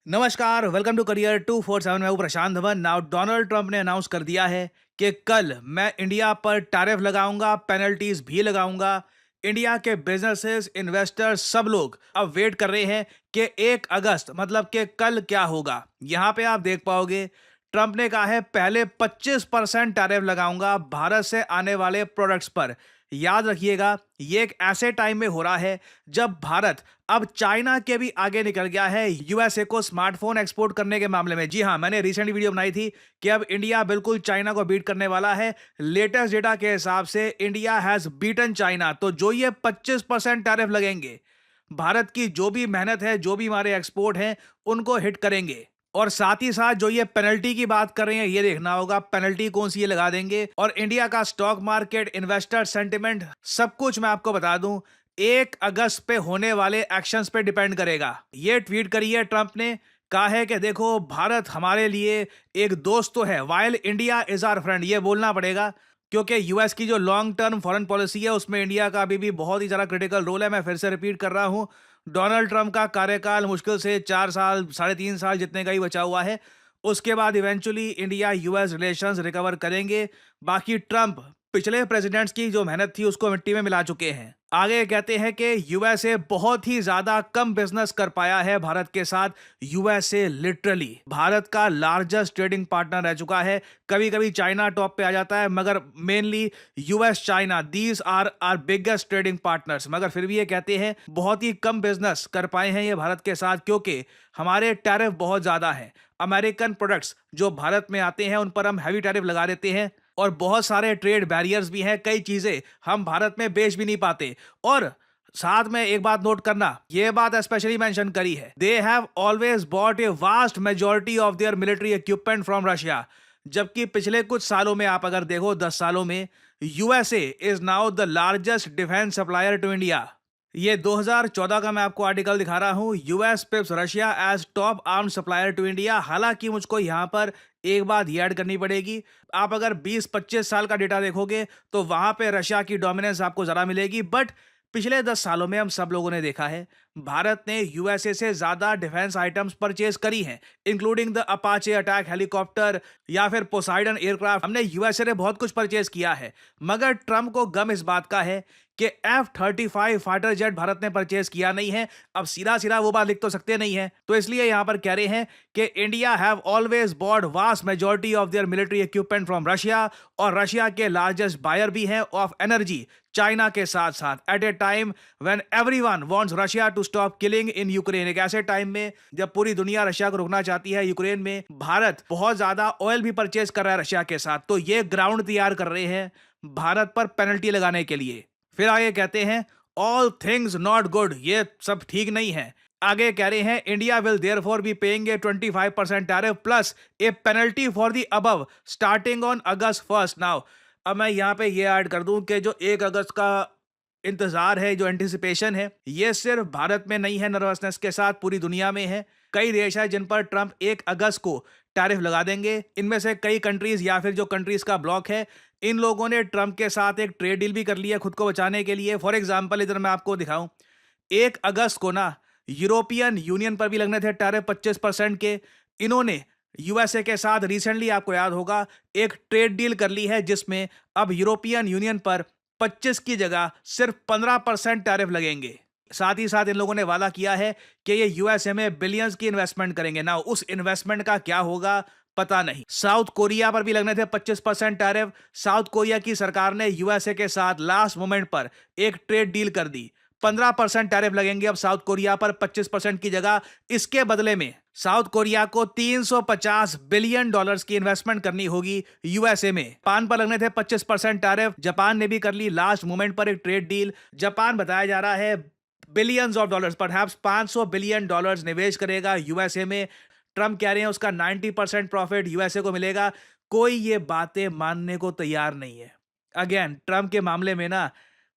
नमस्कार, welcome to career 247। मैं हूं प्रशांत धवन। नाउ डोनाल्ड ट्रंप ने अनाउंस कर दिया है कि कल मैं इंडिया पर टैरिफ लगाऊंगा, पेनल्टीज भी लगाऊंगा। इंडिया के बिजनेसेस, इन्वेस्टर्स, सब लोग अब वेट कर रहे हैं कि 1 अगस्त मतलब कि कल क्या होगा। यहां पे आप देख पाओगे ट्रंप ने कहा है पहले 25% टैरिफ लगाऊंगा भारत से आने वाले प्रोडक्ट्स पर। याद रखिएगा, ये एक ऐसे टाइम में हो रहा है जब भारत अब चाइना के भी आगे निकल गया है यूएसए को स्मार्टफोन एक्सपोर्ट करने के मामले में। जी हां, मैंने रिसेंट वीडियो बनाई थी कि अब इंडिया बिल्कुल चाइना को बीट करने वाला है। लेटेस्ट डेटा के हिसाब से इंडिया हैज बीटन चाइना। तो जो ये 25% टैरिफ लगेंगे, भारत की जो भी मेहनत है, जो भी हमारे एक्सपोर्ट हैं, उनको हिट करेंगे। और साथ ही साथ जो ये पेनल्टी की बात कर रहे हैं, ये देखना होगा पेनल्टी कौन सी ये लगा देंगे। और इंडिया का स्टॉक मार्केट, इन्वेस्टर सेंटिमेंट, सब कुछ मैं आपको बता दूं 1 अगस्त पे होने वाले एक्शंस पे डिपेंड करेगा। ये ट्वीट करी है ट्रंप ने, कहा है कि देखो भारत हमारे लिए एक दोस्त तो है, while India is our friend. ये बोलना पड़ेगा क्योंकि यूएस की जो लॉन्ग टर्म फॉरेन पॉलिसी है उसमें इंडिया का अभी भी बहुत ही ज़्यादा क्रिटिकल रोल है। मैं फिर से रिपीट कर रहा हूं, डोनाल्ड ट्रंप का कार्यकाल मुश्किल से 4 साल, 3.5 साल जितने का ही बचा हुआ है। उसके बाद eventually India US relations recover करेंगे। बाकी ट्रंप पिछले प्रेसिडेंट्स की जो मेहनत थी उसको मिट्टी में मिला चुके हैं। आगे कहते हैं कि यूएसए बहुत ही ज्यादा कम बिजनेस कर पाया है भारत के साथ। यूएसए लिटरली भारत का लार्जेस्ट ट्रेडिंग पार्टनर रह चुका है। कभी कभी चाइना टॉप पे आ जाता है, मगर mainly US China these are our biggest trading partners. मगर फिर भी ये कहते हैं बहुत ही कम बिजनेस कर पाए हैं ये भारत के साथ, क्योंकि हमारे टैरिफ बहुत ज्यादा है। अमेरिकन प्रोडक्ट्स जो भारत में आते हैं उन पर हम हैवी टैरिफ लगा देते हैं, और बहुत सारे ट्रेड बैरियर्स भी हैं। कई चीजें हम भारत में बेच भी नहीं पाते। और साथ में एक बात नोट करना, ये बात स्पेशली मेंशन करी है, they have always bot a vast majority of their military equipment from Russia. जबकि पिछले कुछ सालों में आप अगर देखो, 10 सालों में USA is now the largest defence supplier to India. ये 2014 का मैं आपको आर्टिकल दिखा रहा हूं, US pips Russia as top arm supplier to India. हालांकि मुझको यहां पर एक बात ही ऐड करनी पड़ेगी, आप अगर 20-25 साल का डेटा देखोगे तो वहां पे रशिया की डोमिनेंस आपको जरा मिलेगी। बट पिछले 10 सालों में हम सब लोगों ने देखा है भारत ने यूएसए से ज्यादा डिफेंस आइटम्स परचेज करी हैं, including the Apache attack helicopter या फिर पोसाइडन एयरक्राफ्ट। हमने यूएसए ने बहुत कुछ परचेज किया है। मगर ट्रंप को गम इस बात का है कि F-35 फाइटर जेट भारत ने परचेज किया नहीं है। अब सीधा सीधा वो बात लिख तो सकते नहीं है, तो इसलिए यहां पर कह रहे हैं कि India have always bought vast majority of their military equipment from Russia. और रशिया के लार्जेस्ट बायर भी हैं ऑफ एनर्जी चाइना के साथ साथ, at a time when everyone wants Russia to stop killing in Ukraine. एक ऐसे टाइम में जब पूरी दुनिया रशिया को रोकना चाहती है यूक्रेन में, भारत बहुत ज्यादा ऑयल भी परचेज कर रहा है रशिया के साथ। तो ये ग्राउंड तैयार कर रहे हैं भारत पर पेनल्टी लगाने के लिए। फिर आगे कहते हैं ऑल थिंग्स नॉट गुड, ये सब ठीक नहीं है। आगे कह रहे हैं India will therefore be paying A 25% tariff plus A penalty for the above starting on August 1 now. अब मैं यहां पे ये ऐड कर दूं कि जो 1 अगस्त का इंतजार है, जो एंटिसिपेशन है, ये सिर्फ भारत में नहीं है, नर्वसनेस के साथ पूरी दुनिया में है। कई देश है जिन पर ट्रंप 1 अगस्त को टैरिफ लगा देंगे। इनमें से कई कंट्रीज या फिर जो कंट्रीज का ब्लॉक है, इन लोगों ने ट्रंप के साथ एक ट्रेड डील भी कर लिया खुद को बचाने के लिए। फॉर एग्जाम्पल इधर मैं आपको दिखाऊं, 1 अगस्त को ना यूरोपियन यूनियन पर भी लगने थे टैरिफ 25% के। इन्होंने यूएसए के साथ रिसेंटली, आपको याद होगा, एक ट्रेड डील कर ली है जिसमें अब यूरोपियन यूनियन पर 25 की जगह सिर्फ 15% टैरिफ लगेंगे। साथ ही साथ इन लोगों ने वादा किया है कि ये यूएसए में बिलियंस की इन्वेस्टमेंट करेंगे ना। उस इन्वेस्टमेंट का क्या होगा पता नहीं। साउथ कोरिया पर भी लगने थे 25% टैरिफ। साउथ कोरिया की सरकार ने यूएसए के साथ लास्ट मोमेंट पर एक ट्रेड डील कर दी। 15% टैरिफ लगेंगे अब साउथ कोरिया पर 25% की जगह। इसके बदले में साउथ कोरिया को $350 बिलियन की इन्वेस्टमेंट करनी होगी यूएसए में। जापान पर लगने थे 25% टैरिफ। जापान ने भी कर ली लास्ट मोमेंट पर एक ट्रेड डील। जापान बताया जा रहा है billions of dollars, perhaps $500 billion निवेश करेगा यूएसए में। ट्रंप कह रहे हैं उसका 90% प्रॉफिट यूएसए को मिलेगा। कोई ये बातें मानने को तैयार नहीं है। अगेन ट्रंप के मामले में ना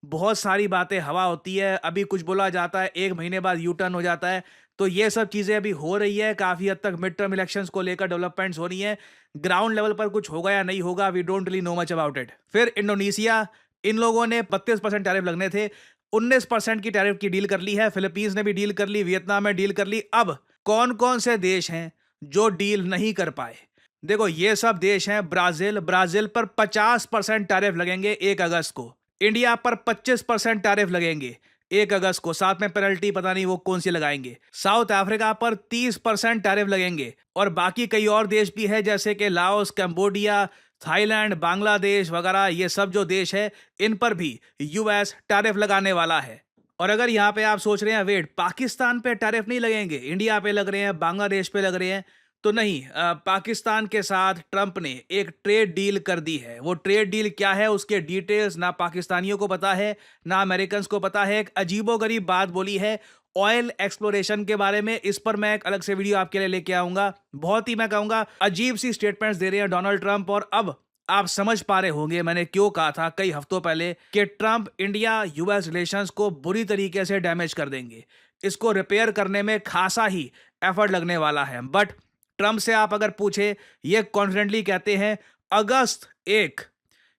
बहुत सारी बातें हवा होती है, अभी कुछ बोला जाता है, 1 महीने बाद यू टर्न हो जाता है। तो ये सब चीजें अभी हो रही है, काफी हद तक मिड टर्म इलेक्शंस को लेकर डेवलपमेंट्स हो रही हैं। ग्राउंड लेवल पर कुछ होगा या नहीं होगा, we don't really know much about it. फिर इंडोनेशिया, इन लोगों ने 32% टैरिफ लगने थे, 19% की टैरिफ की डील कर ली है। फिलीपींस ने भी डील कर ली, वियतनाम में डील कर ली। अब कौन कौन से देश हैं जो डील नहीं कर पाए? देखो, ये सब देश हैं। ब्राजील पर 50% टैरिफ लगेंगे 1 अगस्त को। इंडिया पर 25% टैरिफ लगेंगे 1 अगस्त को, साथ में पेनल्टी पता नहीं वो कौन सी लगाएंगे। साउथ अफ्रीका पर 30% टैरिफ लगेंगे, और बाकी कई और देश भी है जैसे कि लाओस, कंबोडिया, थाईलैंड, बांग्लादेश वगैरह। ये सब जो देश है इन पर भी यूएस टैरिफ लगाने वाला है। और अगर यहाँ पे आप सोच रहे हैं वेट, पाकिस्तान पे टैरिफ नहीं लगेंगे, इंडिया पे लग रहे हैं, बांग्लादेश पे लग रहे हैं, तो नहीं। पाकिस्तान के साथ ट्रंप ने एक ट्रेड डील कर दी है। वो ट्रेड डील क्या है, उसके डिटेल्स ना पाकिस्तानियों को पता है ना अमेरिकन को पता है। एक अजीबोगरीब बात बोली है ऑयल एक्सप्लोरेशन के बारे में। इस पर मैं एक अलग से वीडियो आपके लिए लेके आऊंगा। बहुत ही, मैं कहूंगा, अजीब सी स्टेटमेंट्स दे रहे हैं डोनाल्ड ट्रंप। और अब आप समझ पा रहे होंगे मैंने क्यों कहा था कई हफ्तों पहले कि ट्रंप इंडिया यूएस रिलेशंस को बुरी तरीके से डैमेज कर देंगे। इसको रिपेयर करने में खासा ही एफर्ट लगने वाला है। बट ट्रंप से आप अगर पूछे, ये कॉन्फिडेंटली कहते हैं अगस्त 1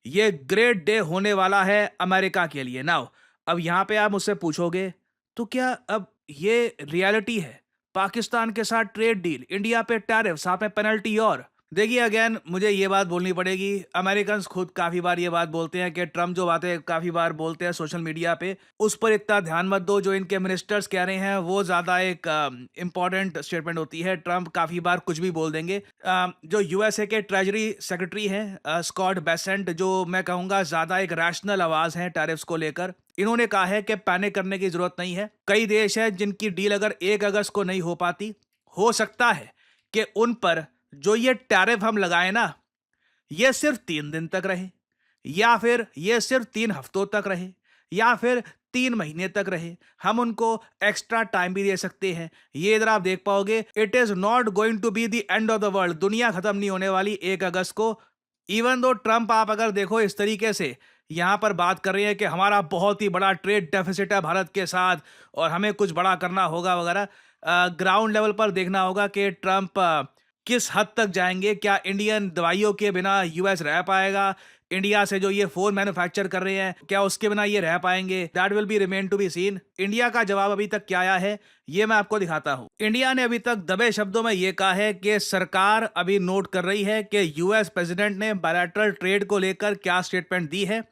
ये ग्रेट डे होने वाला है अमेरिका के लिए। नाउ अब यहां पे आप मुझसे पूछोगे तो क्या अब ये रियलिटी है? पाकिस्तान के साथ ट्रेड डील, इंडिया पे टैरिफ, साथ में पेनल्टी। और देखिए, अगेन मुझे ये बात बोलनी पड़ेगी, अमेरिकन खुद काफी बार ये बात बोलते हैं कि ट्रम्प जो बातें काफी बार बोलते हैं सोशल मीडिया पे, उस पर इतना ध्यान मत दो। जो इनके मिनिस्टर्स कह रहे हैं वो ज्यादा एक इंपॉर्टेंट स्टेटमेंट होती है। ट्रम्प काफी बार कुछ भी बोल देंगे। जो यूएसए के ट्रेजरी सेक्रेटरी हैं स्कॉट बेसेंट, जो मैं कहूंगा ज्यादा एक रैशनल आवाज है टैरिफ्स को लेकर, इन्होंने कहा है कि पैनिक करने की जरूरत नहीं है। कई देश हैं जिनकी डील अगर 1 अगस्त को नहीं हो पाती, हो सकता है कि उन पर जो ये टैरिफ हम लगाए ना, ये सिर्फ 3 दिन तक रहे, या फिर ये सिर्फ 3 हफ्तों तक रहे, या फिर 3 महीने तक रहे। हम उनको एक्स्ट्रा टाइम भी दे सकते हैं। ये इधर आप देख पाओगे, it is not going to be the end of the world. दुनिया खत्म नहीं होने वाली 1 अगस्त को। इवन दो ट्रंप, आप अगर देखो इस तरीके से यहां पर बात कर रहे हैं कि हमारा बहुत ही बड़ा ट्रेड डेफिसिट है भारत के साथ और हमें कुछ बड़ा करना होगा वगैरह, ग्राउंड लेवल पर देखना होगा कि ट्रंप किस हद तक जाएंगे। क्या इंडियन दवाइयों के बिना यूएस रह पाएगा? इंडिया से जो ये फोन मैन्युफैक्चर कर रहे हैं, क्या उसके बिना ये रह पाएंगे? That will be remain to be seen. India का जवाब अभी तक क्या आया है ये मैं आपको दिखाता हूं। इंडिया ने अभी तक दबे शब्दों में ये कहा है कि सरकार अभी नोट कर रही है कि यूएस प्रेसिडेंट ने बायलैटरल ट्रेड को लेकर क्या स्टेटमेंट दी है।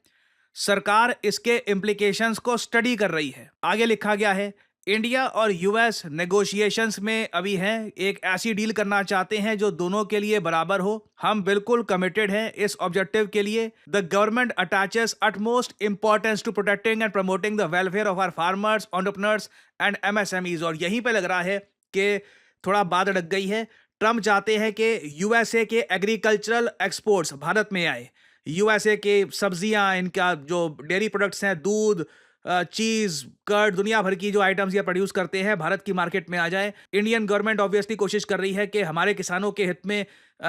सरकार इसके इम्प्लीकेशंस को स्टडी कर रही है। आगे लिखा गया है, इंडिया और यूएस नेगोशिएशंस में अभी हैं, एक ऐसी डील करना चाहते हैं जो दोनों के लिए बराबर हो। हम बिल्कुल कमिटेड हैं इस ऑब्जेक्टिव के लिए। The government attaches utmost importance to protecting and promoting the welfare of our farmers, entrepreneurs and MSMEs. और यहीं पे लग रहा है कि थोड़ा बात अटक गई है। ट्रम्प चाहते हैं कि यूएसए के एग्रीकल्चरल एक्सपोर्ट्स भारत में आए। यूएसए के सब्जियां, इनका जो डेयरी प्रोडक्ट्स हैं, दूध, चीज, कर्ड, दुनिया भर की जो आइटम्स ये प्रोड्यूस करते हैं भारत की मार्केट में आ जाए। इंडियन गवर्नमेंट ऑब्वियसली कोशिश कर रही है कि हमारे किसानों के हित में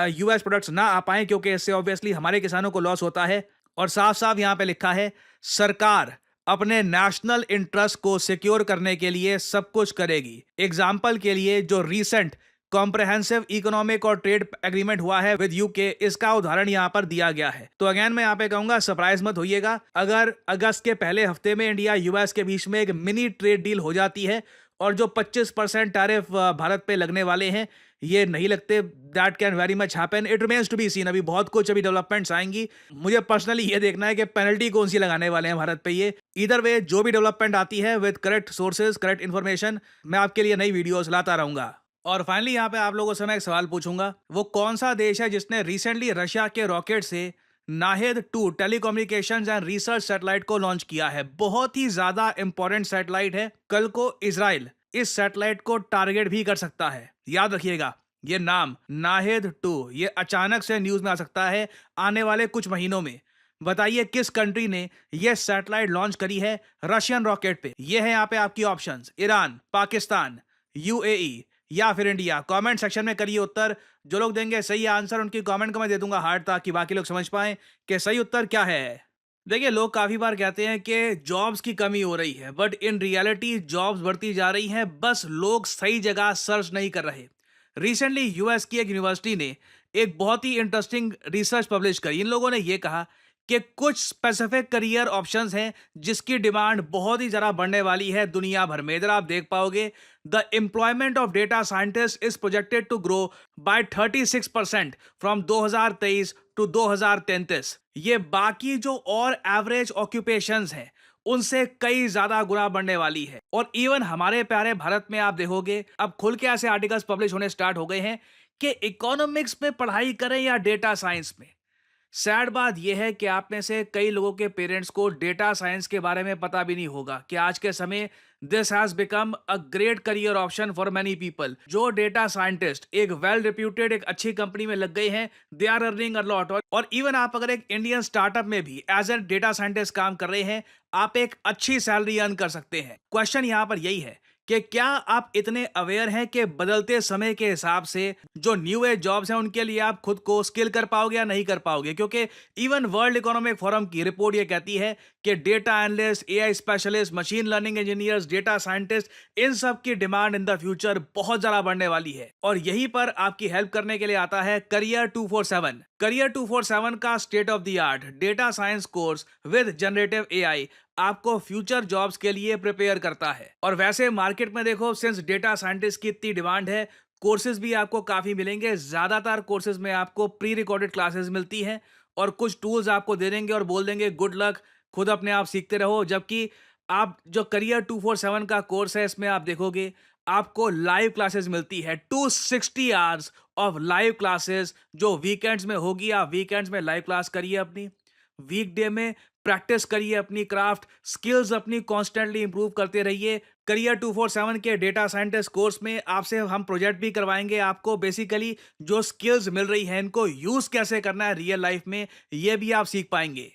यूएस प्रोडक्ट्स ना आ पाए, क्योंकि इससे ऑब्वियसली हमारे किसानों को लॉस होता है। और साफ साफ यहाँ पे लिखा है, सरकार अपने नेशनल इंटरेस्ट को सिक्योर करने के लिए सब कुछ करेगी। एग्जाम्पल के लिए जो रीसेंट कॉम्प्रहेंसिव इकोनॉमिक और ट्रेड एग्रीमेंट हुआ है विद यूके, इसका उदाहरण यहाँ पर दिया गया है। तो अगेन मैं यहाँ पे कहूंगा, सरप्राइज मत होइएगा अगर अगस्त के पहले हफ्ते में इंडिया यूएस के बीच में एक मिनी ट्रेड डील हो जाती है और जो 25% टैरिफ भारत पे लगने वाले हैं ये नहीं लगते। That can very much happen, it remains to be seen. अभी बहुत कुछ अभी डेवलपमेंट्स आएंगी। मुझे पर्सनली ये देखना है कि पेनल्टी कौन सी लगाने वाले हैं भारत पे। ये इधर वे जो भी डेवलपमेंट आती है with correct sources, correct information, मैं आपके लिए नई वीडियोस लाता रहूंगा। और फाइनली यहाँ पे आप लोगों से मैं एक सवाल पूछूंगा, वो कौन सा देश है जिसने रिसेंटली रशिया के रॉकेट से नाहिद-2 टेलीकम्युनिकेशंस एंड रिसर्च सैटेलाइट को लॉन्च किया है। बहुत ही ज्यादा इंपॉर्टेंट सैटेलाइट है। कल को इजराइल इस सैटेलाइट को टारगेट भी कर सकता है। याद रखिएगा ये नाम नाहिद-2, ये अचानक से न्यूज में आ सकता है आने वाले कुछ महीनों में। बताइए किस कंट्री ने यह सैटेलाइट लॉन्च करी है रशियन रॉकेट पे? ये है यहाँ पे आपकी ऑप्शंस, ईरान, पाकिस्तान, यूएई या फिर इंडिया। कमेंट सेक्शन में करिए उत्तर। जो लोग देंगे सही आंसर उनकी कमेंट को मैं दे दूंगा हार्ट, ताकि बाकी लोग समझ पाएं कि सही उत्तर क्या है। देखिए, लोग काफी बार कहते हैं कि जॉब्स की कमी हो रही है, बट इन रियलिटी जॉब्स बढ़ती जा रही हैं, बस लोग सही जगह सर्च नहीं कर रहे। रिसेंटली यूएस की एक यूनिवर्सिटी ने एक बहुत ही इंटरेस्टिंग रिसर्च पब्लिश करी। इन लोगों ने यह कहा कि कुछ स्पेसिफिक करियर ऑप्शंस हैं जिसकी डिमांड बहुत ही ज़्यादा बढ़ने वाली है दुनिया भर में। इधर आप देख पाओगे the employment of data scientist is projected to grow by 36% from 2023 to 2033। ये बाकी जो और एवरेज ऑक्यूपेशंस हैं उनसे कई ज्यादा गुना बढ़ने वाली है। और इवन हमारे प्यारे भारत में आप देखोगे अब खुल के ऐसे आर्टिकल्स पब्लिश होने स्टार्ट हो गए हैं कि इकोनॉमिक्स में पढ़ाई करें या डेटा साइंस में। सैड बात यह है कि आप में से कई लोगों के पेरेंट्स को डेटा साइंस के बारे में पता भी नहीं होगा कि आज के समय this has become a great career option for many people. जो डेटा साइंटिस्ट एक वेल रिप्यूटेड एक अच्छी कंपनी में लग गए हैं, they are earning a lot. और इवन आप अगर एक इंडियन स्टार्टअप में भी एज ए डेटा साइंटिस्ट काम कर रहे हैं, आप एक अच्छी सैलरी अर्न कर सकते हैं। क्वेश्चन यहां पर यही है कि क्या आप इतने अवेयर हैं कि बदलते समय के हिसाब से जो न्यू एज जॉब्स हैं उनके लिए आप खुद को स्किल कर पाओगे या नहीं कर पाओगे। क्योंकि इवन वर्ल्ड इकोनॉमिक फोरम की रिपोर्ट ये कहती है कि data analyst, AI specialist, machine learning engineers, data scientist, इन सब की डिमांड इन द फ्यूचर बहुत ज्यादा बढ़ने वाली है। और यहीं पर आपकी हेल्प करने के लिए आता है करियर 247। करियर 247 का state of the art data science course with generative AI आपको फ्यूचर जॉब्स के लिए प्रिपेयर करता है। और वैसे मार्केट में देखो, सिंस डेटा साइंटिस्ट की इतनी डिमांड है, कोर्सेज भी आपको काफी मिलेंगे। ज्यादातर कोर्सेज में आपको प्री रिकॉर्डेड क्लासेस मिलती हैं और कुछ टूल्स आपको दे देंगे और बोल देंगे गुड लक, खुद अपने आप सीखते रहो। जबकि आप जो करियर 247 का कोर्स है, इसमें आप देखोगे आपको लाइव क्लासेस मिलती है 260 आवर्स ऑफ लाइव क्लासेस, जो वीकेंड्स में होगी। आप वीकेंड्स में लाइव क्लास करिए अपनी, वीकडे में प्रैक्टिस करिए अपनी क्राफ्ट स्किल्स, अपनी कॉन्स्टेंटली इंप्रूव करते रहिए। करियर 247 के डेटा साइंटिस्ट कोर्स में आपसे हम प्रोजेक्ट भी करवाएंगे। आपको बेसिकली जो स्किल्स मिल रही है इनको यूज कैसे करना है रियल लाइफ में, ये भी आप सीख पाएंगे।